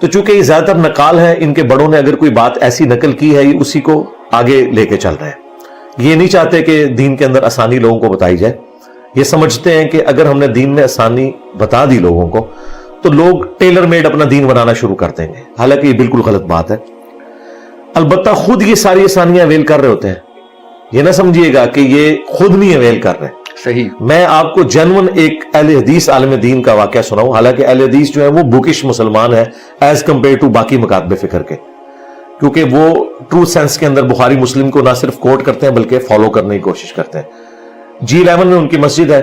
تو چونکہ یہ زیادہ تر نقال ہے، ان کے بڑوں نے اگر کوئی بات ایسی نقل کی ہے یہ اسی کو آگے لے کے چل رہے ہیں، یہ نہیں چاہتے کہ دین کے اندر آسانی لوگوں کو بتائی جائے. یہ سمجھتے ہیں کہ اگر ہم نے دین میں آسانی بتا دی لوگوں کو تو لوگ ٹیلر میڈ اپنا دین بنانا شروع کر دیں گے، حالانکہ یہ بالکل غلط بات ہے. البتہ خود یہ ساری آسانیاں اویل کر رہے ہوتے ہیں، یہ نہ سمجھیے گا کہ یہ خود نہیں اویل کر رہے. صحیح. میں آپ کو جنون ایک اہل حدیث عالم دین کا واقعہ سناؤں، حالانکہ اہل حدیث جو ہے وہ بکش مسلمان ہے ایز کمپیئر ٹو باقی مکاتب فکر کے، کیونکہ وہ ٹرو سینس کے اندر بخاری مسلم کو نہ صرف کوٹ کرتے ہیں بلکہ فالو کرنے کی کوشش کرتے ہیں. G11 میں ان کی مسجد ہے،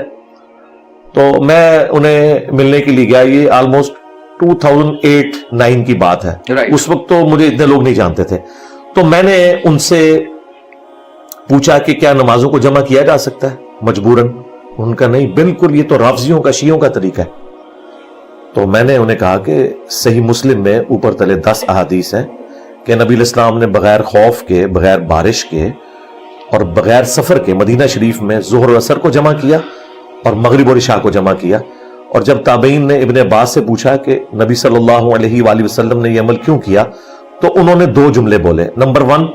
تو میں انہیں ملنے کے لیے گیا. یہ آلموسٹ 2008-9 کی بات ہے. اس وقت تو مجھے اتنے لوگ نہیں جانتے تھے. تو میں نے ان سے پوچھا کہ کیا نمازوں کو جمع کیا جا سکتا ہے مجبوراً؟ ان کا نہیں، بالکل یہ تو رافضیوں کا، شیعوں کا طریقہ ہے. تو میں نے انہیں کہا کہ صحیح مسلم میں اوپر تلے 10 احادیث ہیں کہ نبی الاسلام نے بغیر خوف کے، بغیر بارش کے اور بغیر سفر کے مدینہ شریف میں ظہر و عصر کو جمع کیا اور مغرب اور عشاء کو جمع کیا. اور جب تابعین نے ابن عباس سے پوچھا کہ نبی صلی اللہ علیہ وآلہ وسلم نے یہ عمل کیوں کیا، تو انہوں نے 2 جملے بولے. نمبر 1،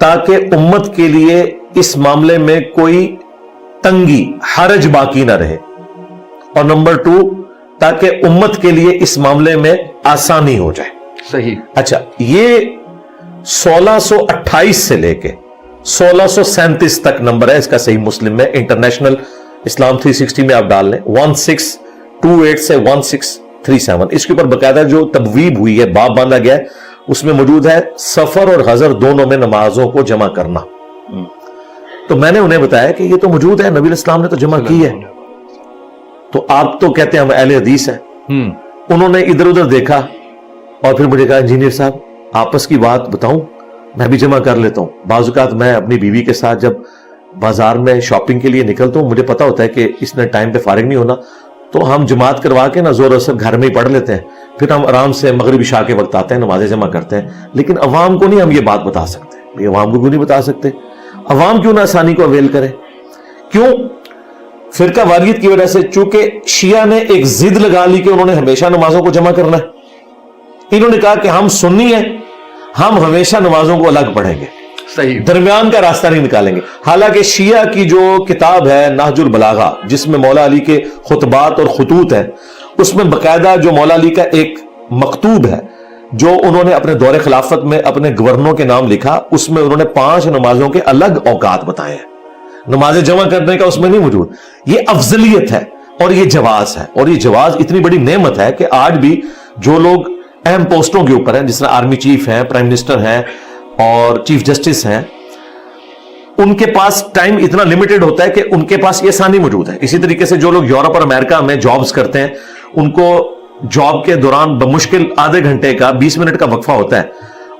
تاکہ امت کے لیے اس معاملے میں کوئی تنگی، حرج باقی نہ رہے، اور نمبر 2، تاکہ امت کے لیے اس معاملے میں آسانی ہو جائے. صحیح. اچھا، یہ 1628 سے لے کے 1637 تک نمبر ہے اس کا صحیح مسلم میں. انٹرنیشنل اسلام 360 میں آپ ڈال لیں 1628 سے 1637. اس کے اوپر باقاعدہ جو تبویب ہوئی ہے، باب باندھا گیا ہے، اس میں موجود ہے سفر اور حضر دونوں میں نمازوں کو جمع کرنا. تو میں نے انہیں بتایا کہ یہ تو موجود ہے، نبی الاسلام نے تو جمع کی ہے. تو آپ تو کہتے ہیں ہم اہل حدیث ہیں. انہوں نے ادھر ادھر دیکھا اور پھر مجھے کہا انجینئر صاحب آپس کی بات بتاؤں، میں بھی جمع کر لیتا ہوں. بعض اوقات میں اپنی بیوی کے ساتھ جب بازار میں شاپنگ کے لیے نکلتا ہوں، مجھے پتا ہوتا ہے کہ اس نے ٹائم پہ فارغ نہیں ہونا، تو ہم جماعت کروا کے نا زور اثر گھر میں ہی پڑھ لیتے ہیں، پھر ہم آرام سے مغرب عشاء کے وقت آتے ہیں، نمازیں جمع کرتے ہیں. لیکن عوام کو نہیں ہم یہ بات بتا سکتے. عوام کو کیوں نہیں بتا سکتے؟ عوام کیوں نہ آسانی کو اویل کرے؟ کیوں؟ فرقہ واریت کی وجہ سے. چونکہ شیعہ نے ایک ضد لگا لی کہ انہوں نے ہمیشہ نمازوں کو جمع کرنا ہے. انہوں نے کہا کہ ہم سنی ہیں، ہم ہمیشہ نمازوں کو الگ پڑھیں گے، صحیح، درمیان کا راستہ نہیں نکالیں گے. حالانکہ شیعہ کی جو کتاب ہے نہج البلاغہ، جس میں مولا علی کے خطبات اور خطوط ہیں، اس میں باقاعدہ جو مولا علی کا ایک مکتوب ہے جو انہوں نے اپنے دور خلافت میں اپنے گورنروں کے نام لکھا، اس میں انہوں نے 5 نمازوں کے الگ اوقات بتائے ہیں. نمازیں جمع کرنے کا اس میں نہیں موجود. یہ افضلیت ہے اور یہ جواز ہے. اور یہ جواز اتنی بڑی نعمت ہے کہ آج بھی جو لوگ اہم پوسٹوں کے اوپر ہیں، جس طرح آرمی چیف ہیں، پرائم منسٹر ہیں اور چیف جسٹس ہیں، ان کے پاس ٹائم اتنا لمیٹڈ ہوتا ہے کہ ان کے پاس یہ آسانی موجود ہے. اسی طریقے سے جو لوگ یورپ اور امریکہ میں جابز کرتے ہیں، ان کو جاب کے دوران بمشکل آدھے گھنٹے کا 20 منٹ کا وقفہ ہوتا ہے،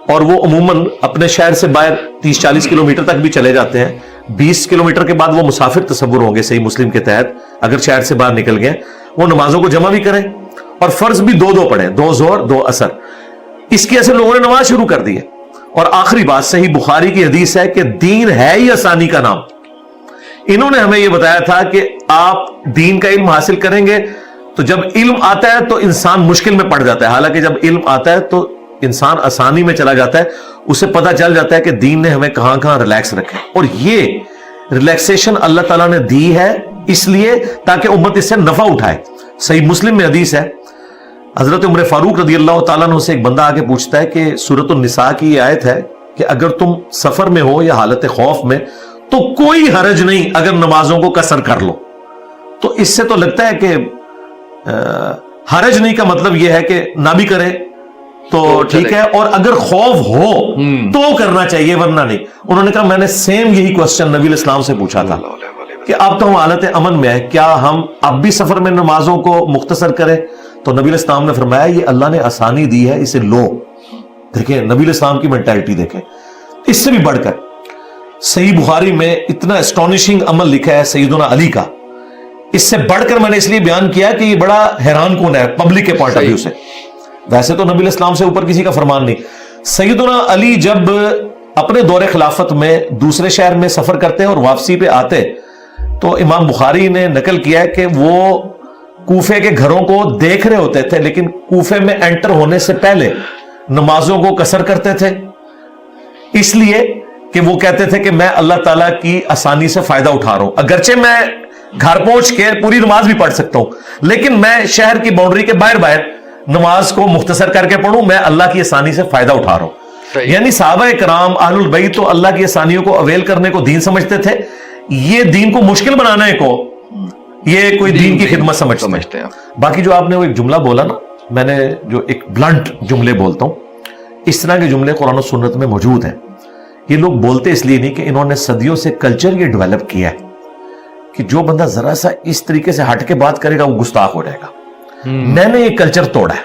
اور وہ عموماً اپنے شہر سے باہر 30-40 کلومیٹر تک بھی چلے جاتے ہیں. 20 کلومیٹر کے بعد وہ مسافر تصور ہوں گے صحیح مسلم کے تحت. اگر شہر سے باہر نکل گئے وہ نمازوں کو جمع بھی کریں اور فرض بھی 2 پڑھیں، 2 ظہر 2 عصر. اس کی ایسے لوگوں نے نماز شروع کر دی ہے. اور آخری بات، صحیح بخاری کی حدیث ہے کہ دین ہے ہی آسانی کا نام. انہوں نے ہمیں یہ بتایا تھا کہ آپ دین کا علم حاصل کریں گے تو جب علم آتا ہے تو انسان مشکل میں پڑ جاتا ہے، حالانکہ جب علم آتا ہے تو انسان آسانی میں چلا جاتا ہے. اسے پتہ چل جاتا ہے کہ دین نے ہمیں کہاں کہاں ریلیکس رکھے. اور یہ ریلیکسیشن اللہ تعالیٰ نے دی ہے اس لیے تاکہ امت اس سے نفع اٹھائے. صحیح مسلم میں حدیث ہے، حضرت عمر فاروق رضی اللہ تعالیٰ عنہ سے ایک بندہ آگے پوچھتا ہے کہ سورۃ النساء کی یہ آیت ہے کہ اگر تم سفر میں ہو یا حالت خوف میں تو کوئی حرج نہیں اگر نمازوں کو قصر کر لو. تو اس سے تو لگتا ہے کہ حرج نہیں کا مطلب یہ ہے کہ نہ بھی کرے تو ٹھیک ہے، اور اگر خوف ہو تو کرنا چاہیے ورنہ نہیں. انہوں نے کہا میں نے سیم یہی کوسچن نبی الاسلام سے پوچھا تھا کہ اب تو ہم حالت امن میں ہے، کیا ہم اب بھی سفر میں نمازوں کو مختصر کریں؟ تو نبی الاسلام نے فرمایا یہ اللہ نے آسانی دی ہے، اسے لو. دیکھیں نبی الاسلام کی مینٹالٹی دیکھیں. اس سے بھی بڑھ کر صحیح بخاری میں اتنا اسٹانشنگ عمل لکھا ہے سیدنا علی کا، اس سے بڑھ کر میں نے اس لیے بیان کیا کہ یہ بڑا حیران کون ہے پبلک کے پوائنٹ آف ویو سے. ویسے تو نبی الاسلام سے اوپر کسی کا فرمان نہیں. سیدنا علی جب اپنے دور خلافت میں دوسرے شہر میں سفر کرتے اور واپسی پہ آتے تو امام بخاری نے نقل کیا ہے کہ وہ کوفے کے گھروں کو دیکھ رہے ہوتے تھے لیکن کوفے میں انٹر ہونے سے پہلے نمازوں کو قصر کرتے تھے، اس لیے کہ وہ کہتے تھے کہ میں اللہ تعالیٰ کی آسانی سے فائدہ اٹھا رہا ہوں، اگرچہ میں گھر پہنچ کے پوری نماز بھی پڑھ سکتا ہوں لیکن میں شہر کی باؤنڈری کے باہر نماز کو مختصر کر کے پڑھوں، میں اللہ کی آسانی سے فائدہ اٹھا رہا ہوں۔ یعنی صحابہ کرام اہل البیت تو اللہ کی آسانیوں کو اویل کرنے کو دین سمجھتے تھے، یہ دین کو مشکل بنانے کو یہ کوئی دین کی خدمت سمجھتے ہیں۔ باقی جو آپ نے وہ ایک جملہ بولا نا، میں نے جو ایک بلنٹ جملے بولتا ہوں، اس طرح کے جملے قرآن و سنت میں موجود ہیں۔ یہ لوگ بولتے اس لیے نہیں کہ انہوں نے صدیوں سے کلچر یہ ڈیولپ کیا ہے کہ جو بندہ ذرا سا اس طریقے سے ہٹ کے بات کرے گا وہ گستاخ ہو جائے گا۔ میں نے یہ کلچر توڑا ہے،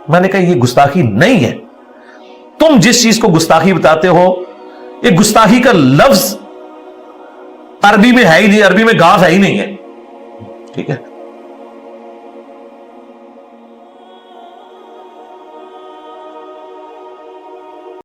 میں نے کہا یہ گستاخی نہیں ہے، تم جس چیز کو گستاخی بتاتے ہو، یہ گستاخی کا لفظ عربی میں ہے ہی نہیں، عربی میں گاف ہے ہی نہیں ہے، ٹھیک ہے۔